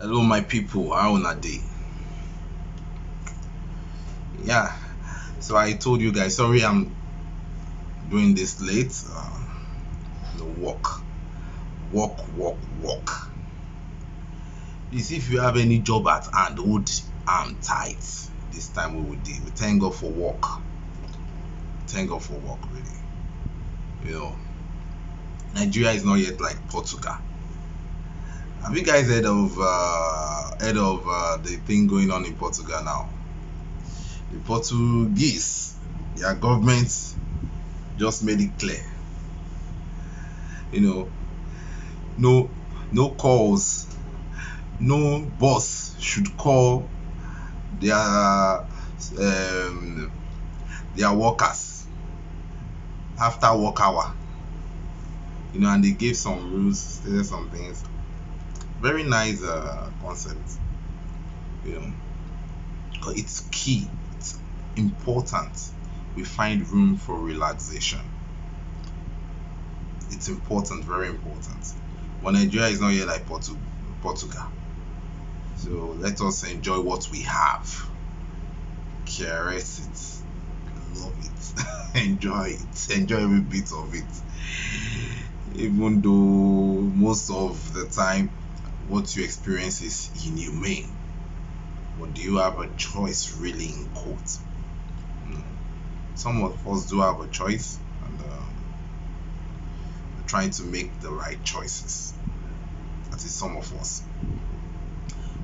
Hello, my people. How on a day? Yeah. So I told you guys. Sorry, I'm doing this late. Walk, walk. Please, if you have any job at hand, hold arm tight. This time we will deal. We thank God for work. Thank God for work, really. You know, Nigeria is not yet like Portugal. Have you guys heard of the thing going on in Portugal now? The Portuguese, their government just made it clear. No calls, no boss should call their workers after work hour. And they gave some rules, stated some things. Very nice concept. Because it's key, it's important. We find room for relaxation. It's important, very important. But Nigeria is not yet like Portugal. So let us enjoy what we have. Caress it, love it, enjoy every bit of it. Even though most of the time what you experience is inhumane. But do you have a choice, really, in quote? Some of us do have a choice, and we're trying to make the right choices. That is some of us.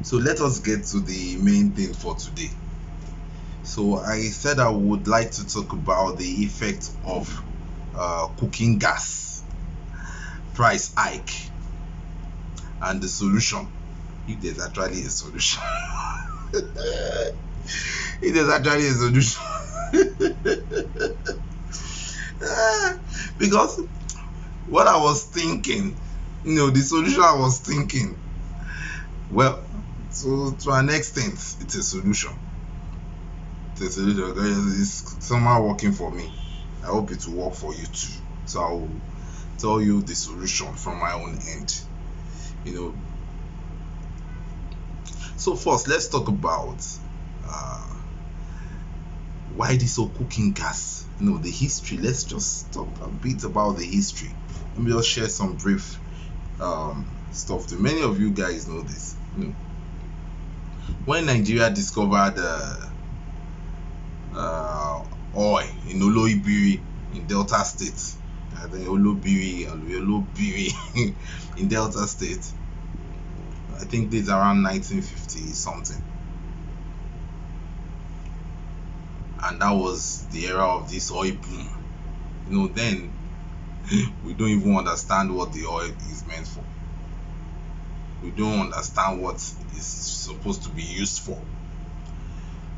So let us get to the main thing for today. So I said I would like to talk about the effect of cooking gas price hike and the solution, if there's actually a solution. If there's actually a solution. Because what I was thinking, the solution I was thinking, well, so to an extent, it's a solution. It's a solution. It's somehow working for me. I hope it will work for you too. So I will tell you the solution from my own end. So first, let's talk about why this whole cooking gas. The history. Let's just talk a bit about the history. Let me just share some brief stuff. Many of you guys know this. When Nigeria discovered oil in Oloibiri in Delta State, Olobiri in Delta State, I think this is around 1950 something, and that was the era of this oil boom. Then we don't even understand what the oil is meant for. We don't understand what it's supposed to be used for.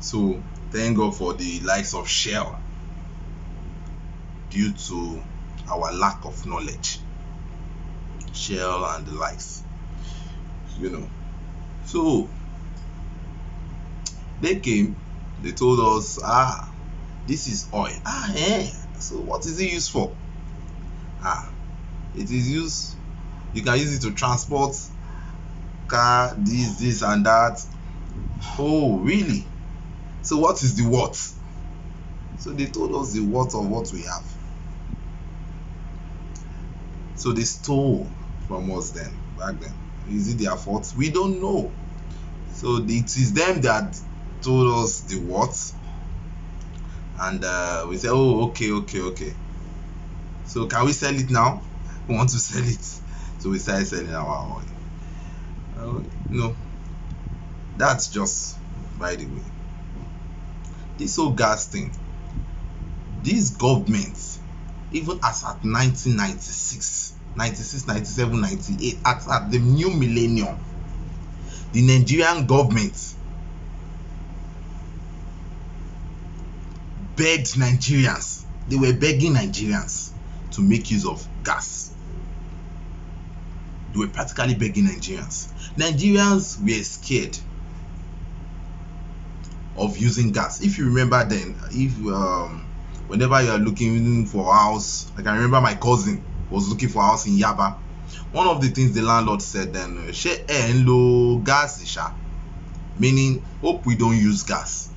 So thank God for the likes of Shell, due to our lack of knowledge. Shell and the likes. So they came, they told us, this is oil. So what is it used for? It is used, you can use it to transport car, this and that. Oh, really? So what is the worth? So they told us the worth of what we have. So they stole from us then, back then. Is it their fault? We don't know. So it is them that told us the worth, and we said, oh, okay. So can we sell it now? We want to sell it. So we started selling our oil. That's just by the way. This whole gas thing, these governments, even as at 1996, 96, 97, 98, at the new millennium, the Nigerian government begged Nigerians. They were begging Nigerians to make use of gas. They were practically begging Nigerians. Nigerians were scared of using gas. If you remember then, whenever you are looking for a house, I can remember my cousin was looking for a house in Yaba. one of the things the landlord said then, share low gas sha, meaning hope we don't use gas.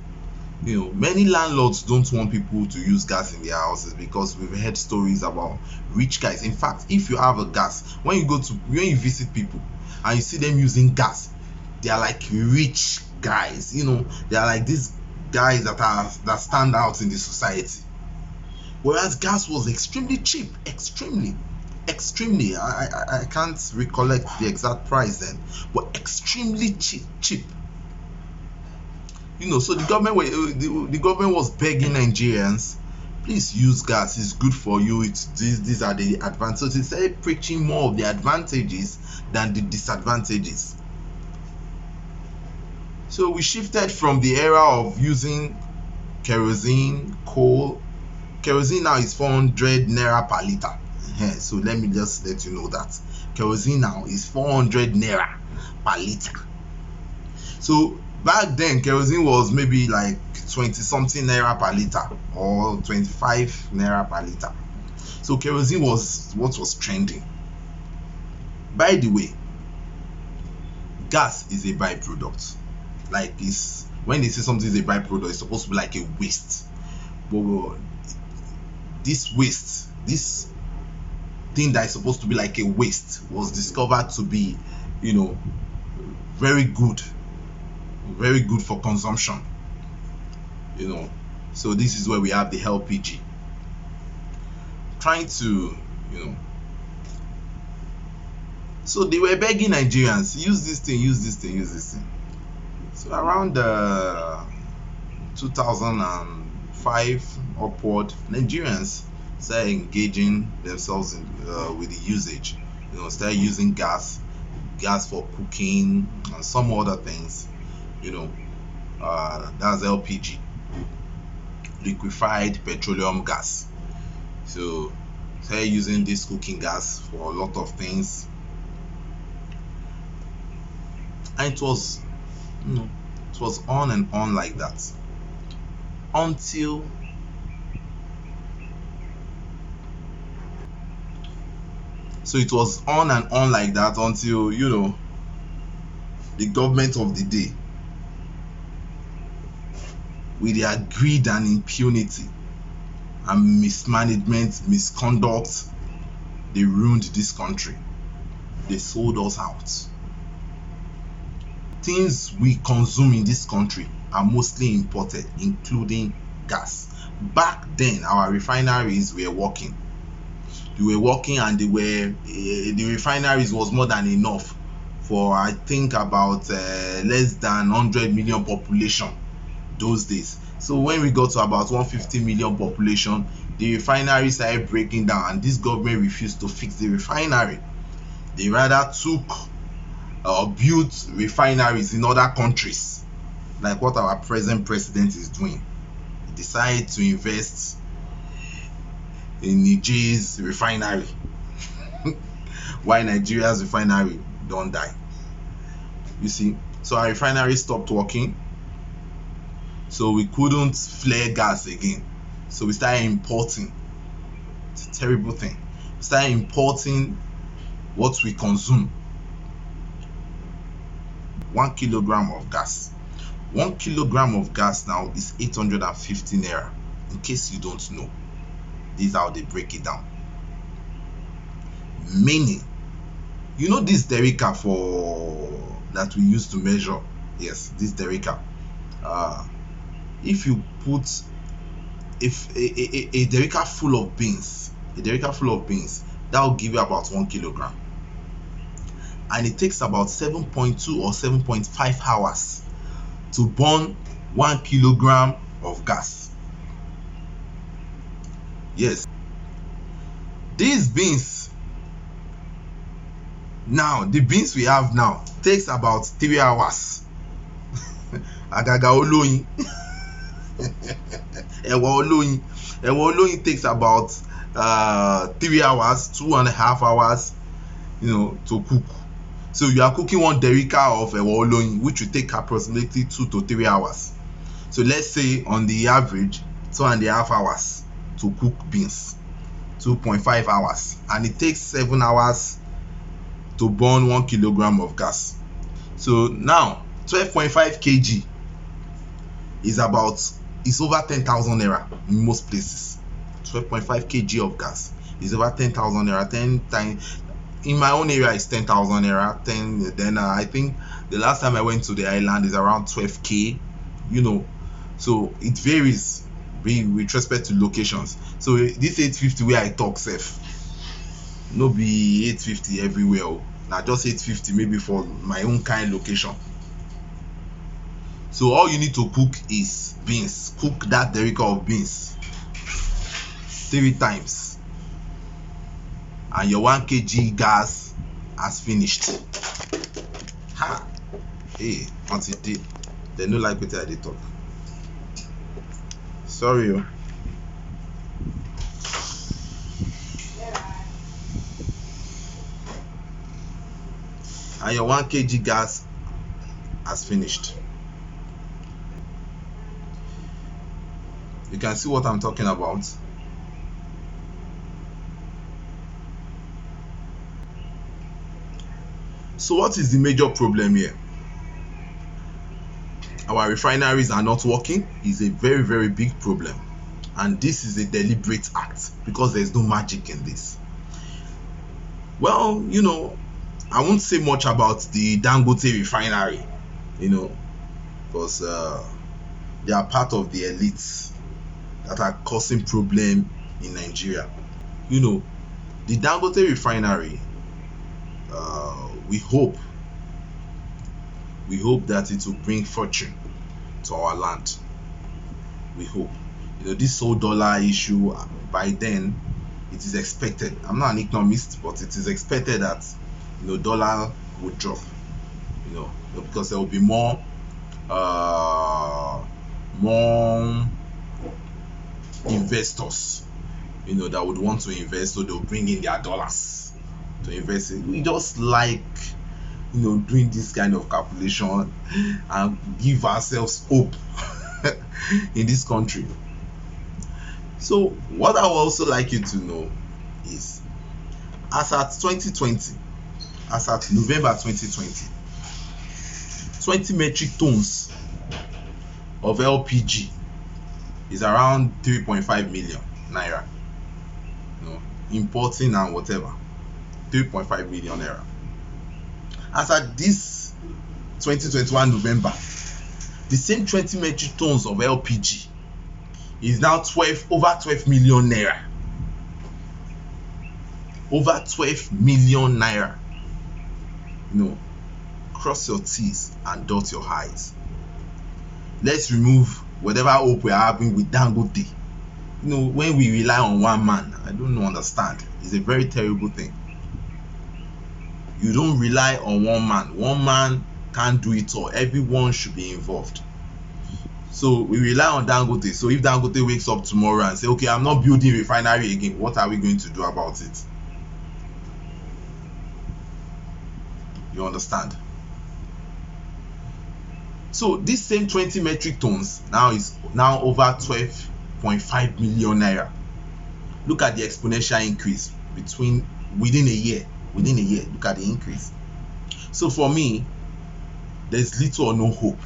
Many landlords don't want people to use gas in their houses because we've heard stories about rich guys. In fact, if you have a gas, when you visit people and you see them using gas, they are like rich guys. They are like these guys that stand out in the society. Whereas gas was extremely cheap, extremely. I can't recollect the exact price then, but extremely cheap. So the government was begging Nigerians, please use gas, it's good for you, these are the advantages. They started preaching more of the advantages than the disadvantages. So we shifted from the era of using kerosene, coal. Kerosene now is 400 naira per liter. So let me just let you know that kerosene now is 400 naira per liter. So back then, kerosene was maybe like 20 something naira per liter or 25 naira per liter. So kerosene was what was trending. By the way, gas is a byproduct. Like when they say something is a byproduct, it's supposed to be like a waste. But this waste, this thing that is supposed to be like a waste, was discovered to be, very good for consumption. So this is where we have the LPG trying to, so they were begging Nigerians, use this thing. So around 2005 upward, Nigerians started engaging themselves with the usage. Started using gas for cooking and some other things. That's LPG, liquefied petroleum gas. So started using this cooking gas for a lot of things, and it was on and on like that until the government of the day, with their greed and impunity and mismanagement, misconduct, they ruined this country. They sold us out. Things we consume in this country are mostly imported, including gas. Back then, our refineries were working. And the refineries was more than enough for, I think, about less than 100 million population those days. So when we got to about 150 million population, the refinery started breaking down, and this government refused to fix the refinery. They rather took or built refineries in other countries, like what our present president is doing. He decided to invest in Niger's refinery while Nigeria's refinery don't die. You see, so our refinery stopped working, so we couldn't flare gas again. So we started importing. It's a terrible thing. We started importing what we consume. 1 kilogram of gas. 1 kilogram of gas now is 850 naira. In case you don't know, this is how they break it down. Meaning, this derica that we use to measure. Yes, this derica. If you put a derica full of beans, that will give you about 1 kilogram. And it takes about 7.2 or 7.5 hours to burn 1 kilogram of gas. Yes, these beans now, the beans we have now takes about 3 hours. Agaga oloyin. Ewa oloyin takes about 3 hours, 2.5 hours, to cook. So you are cooking 1 derica of ewa oloyin, which will take approximately 2 to 3 hours. So let's say on the average 2.5 hours to cook beans, 2.5 hours, and it takes 7 hours to burn 1 kilogram of gas. So now 12.5 kg is over 10,000 naira in most places. 12.5 kg of gas is over 10,000 naira. 10 times in my own area is 10,000 naira. Then I think the last time I went to the island is around 12k, you know. So it varies with respect to locations. So this 850 where I talk safe, no be 850 everywhere. Now just 850 maybe for my own kind location. So all you need to cook is beans. Cook that derica of beans 3 times, and your 1 kg gas has finished. Ha! Hey, until they no like wetin I dey talk. Sorry o. And your 1 kg gas has finished. You can see what I'm talking about. So what is the major problem here? Our refineries are not working. Is a very, very big problem, and this is a deliberate act because there's no magic in this. Well, you know, I won't say much about the Dangote refinery, you know, because they are part of the elites that are causing problem in Nigeria. You know, the Dangote refinery, we hope that it will bring fortune to our land. We hope. You know, this whole dollar issue, by then it is expected. I'm not an economist, but it is expected that, you know, dollar would drop. You know, because there will be more investors, you know, that would want to invest, so they'll bring in their dollars to invest in. We just like, you know, doing this kind of calculation and give ourselves hope in this country. So what I would also like you to know is, as at 2020, as at November 2020, 20 metric tons of LPG is around 3.5 million naira. You know, importing and whatever, 3.5 million naira. As at this 2021 November, the same 20 metric tons of LPG is now over 12 million naira. Over 12 million naira. You know, cross your T's and dot your I's. Let's remove whatever hope we are having with Dangote. You know, when we rely on one man, I don't understand. It's a very terrible thing. You don't rely on one man. One man can't do it all. Everyone should be involved. So we rely on Dangote. So if Dangote wakes up tomorrow and say, okay, I'm not building refinery again, what are we going to do about it? You understand? So this same 20 metric tons is now over 12.5 million naira. Look at the exponential increase within a year. Look at the increase. So for me, there's little or no hope.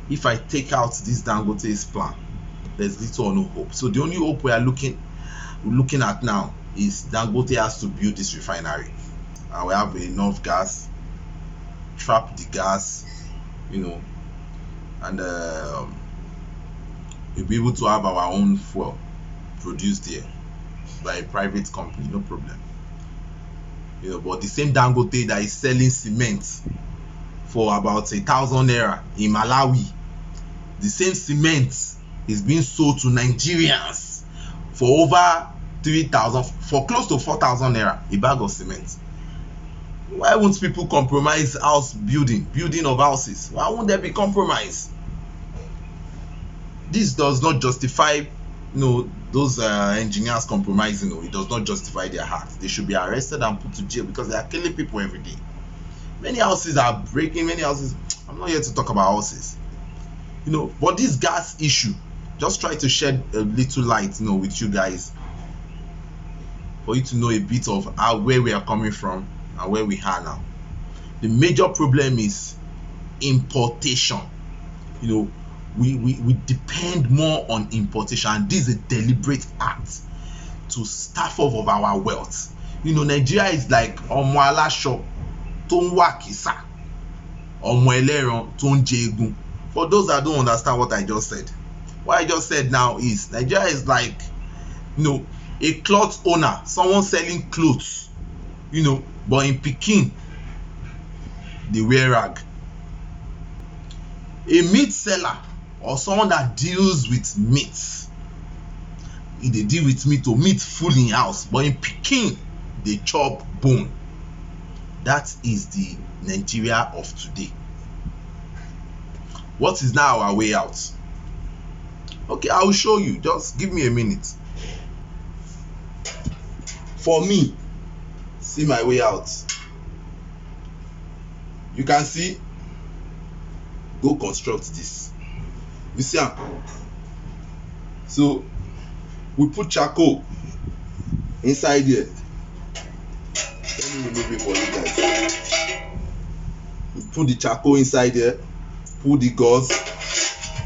If I take out this Dangote's plan, there's little or no hope. So the only hope we are looking at now is Dangote has to build this refinery, and we have enough gas, trap the gas, you know, and we'll be able to have our own fuel produced here by a private company, no problem. You know, but the same Dangote that is selling cement for about 1,000 naira in Malawi, the same cement is being sold to Nigerians for over 3,000, for close to 4,000 naira a bag of cement. Why won't people compromise building of houses? Why won't there be compromise? This does not justify, you know, those engineers compromising. No, it does not justify their acts. They should be arrested and put to jail because they are killing people every day. Many houses are breaking. I'm not here to talk about houses, you know, but this gas issue, just try to shed a little light, with you guys, for you to know a bit of where we are coming from and where we are now. The major problem is importation. You know, we depend more on importation, and this is a deliberate act to starve off of our wealth. You know, Nigeria is like ọmọ aláṣọ tó ń wá kìsà, ọmọ ẹlẹ́ran tó ń jẹ egun. For those that don't understand what I just said, what I just said now is Nigeria is like, you know, a cloth owner, someone selling clothes, you know, but in Pikin they wear rag. A meat seller or someone that deals with meat, they deal with meat or meat full in house, but in Pikin they chop bone. That is the Nigeria of today. What is now our way out? Okay, I will show you. Just give me a minute. For me, see my way out. You can see. Go construct this. You see am? So we put charcoal inside here. Let me remove it for you guys. We put the charcoal inside here. Put the gauze,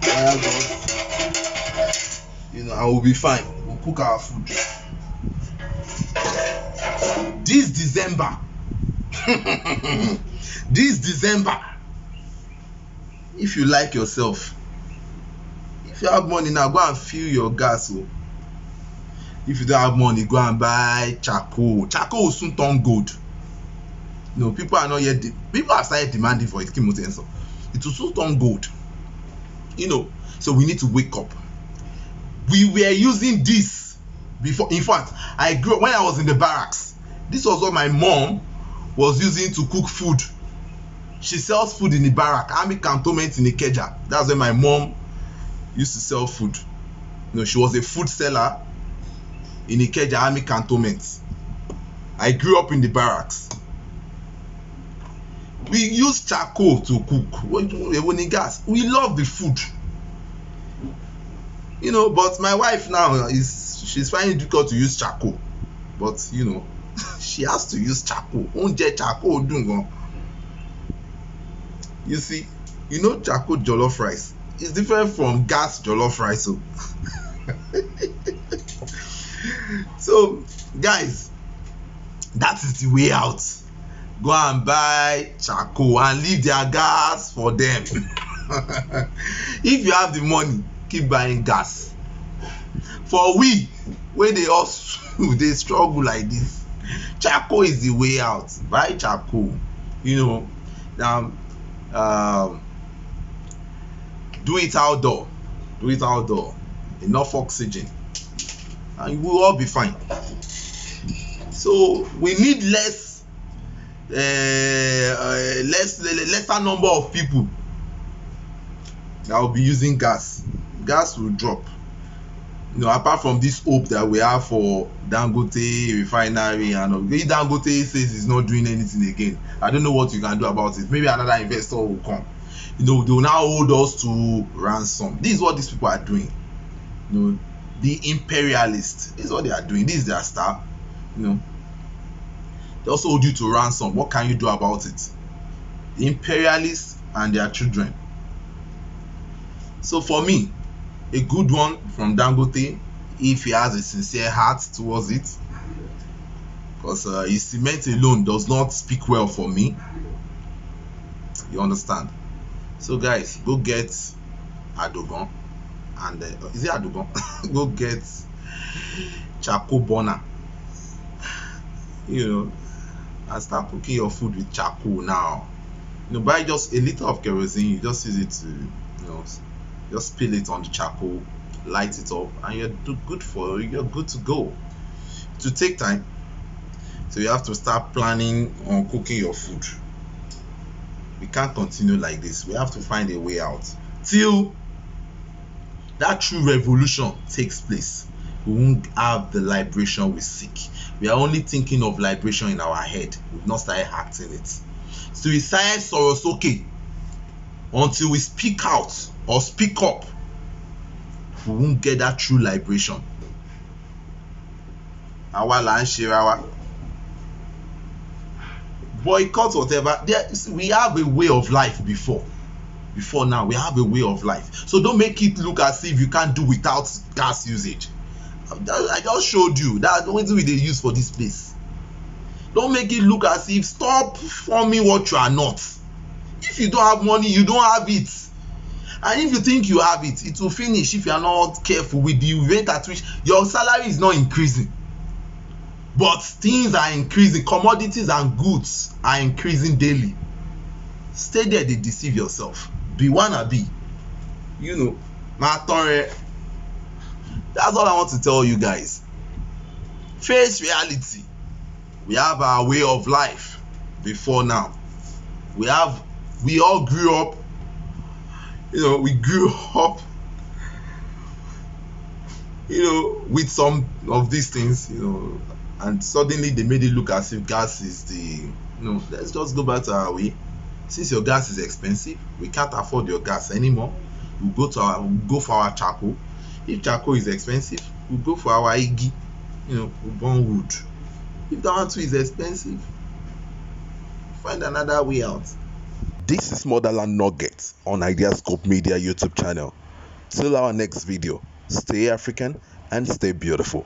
wire gauze, you know, and we'll be fine. We'll cook our food. This December, this December, if you like yourself, if you have money now, go and fill your gas. Oh. If you don't have money, go and buy charcoal. Charcoal will soon turn gold. You know, people are not yet. People have started demanding for it. It will soon turn gold. You know, so we need to wake up. We were using this before. In fact, I grew up when I was in the barracks. This was what my mom was using to cook food. She sells food in the barrack, army cantonment in Ikeja. That's where my mom used to sell food. You know, she was a food seller in Ikeja army cantonment. I grew up in the barracks. We use charcoal to cook. When gas, we love the food. You know, but my wife now she's finding it difficult to use charcoal. But you know, she has to use charcoal. Oúnjẹ charcoal dùn gan. You see, you know, charcoal jollof rice is different from gas jollof rice. So guys, that is the way out. Go and buy charcoal and leave their gas for them. If you have the money, keep buying gas. For we, when they also they struggle like this, charcoal is the way out. Buy charcoal. You know, do it outdoor. Do it outdoor. Enough oxygen, and we will all be fine. So we need lesser number of people that will be using gas. Gas will drop. You know, apart from this hope that we have for Dangote refinery, and Dangote says he's not doing anything again. I don't know what you can do about it. Maybe another investor will come. You know, they will now hold us to ransom. This is what these people are doing. You know, the imperialists. This is what they are doing. This is their style. You know, they also hold you to ransom. What can you do about it? The imperialists and their children. So for me, a good one from Dangote, if he has a sincere heart towards it, because his cement alone does not speak well for me. You understand? So guys, go get adogon, and is it adogon? Go get charcoal burner. You know, and start cooking your food with charcoal now. You know, buy just a liter of kerosene. You just use it to, you know, just spill it on the charcoal, light it up, and you're good to go. To take time, so you have to start planning on cooking your food. We can't continue like this. We have to find a way out till that true revolution takes place. We won't have the liberation we seek. We are only thinking of liberation in our head. We've not started acting it. So we silence Sorosoke until we speak out or speak up. We won't get that true liberation. Àwa là ń ṣe ra wa. boycott whatever. We have a way of life before now. We have a way of life, so don't make it look as if you can't do without gas usage. I just showed you that the only way they use for this place. Don't make it look as if, stop forming what you are not. If you don't have money, you don't have it. And if you think you have it, it will finish if you are not careful with the rate at which your salary is not increasing, but things are increasing. Commodities and goods are increasing daily. Stay there, they deceive yourself. Be wannabe, that's all I want to tell you guys. Face reality. We have our way of life before now. We all grew up, we grew up with some of these things, and suddenly they made it look as if gas is the let's just go back to our way. Since your gas is expensive, we can't afford your gas anymore. We'll go for our charcoal. If charcoal is expensive, we'll go for our igi, we'll burn wood. If that one too is expensive, find another way out. This is Motherland Nuggets on Ideascope Media YouTube channel. Till our next video, stay African and stay beautiful.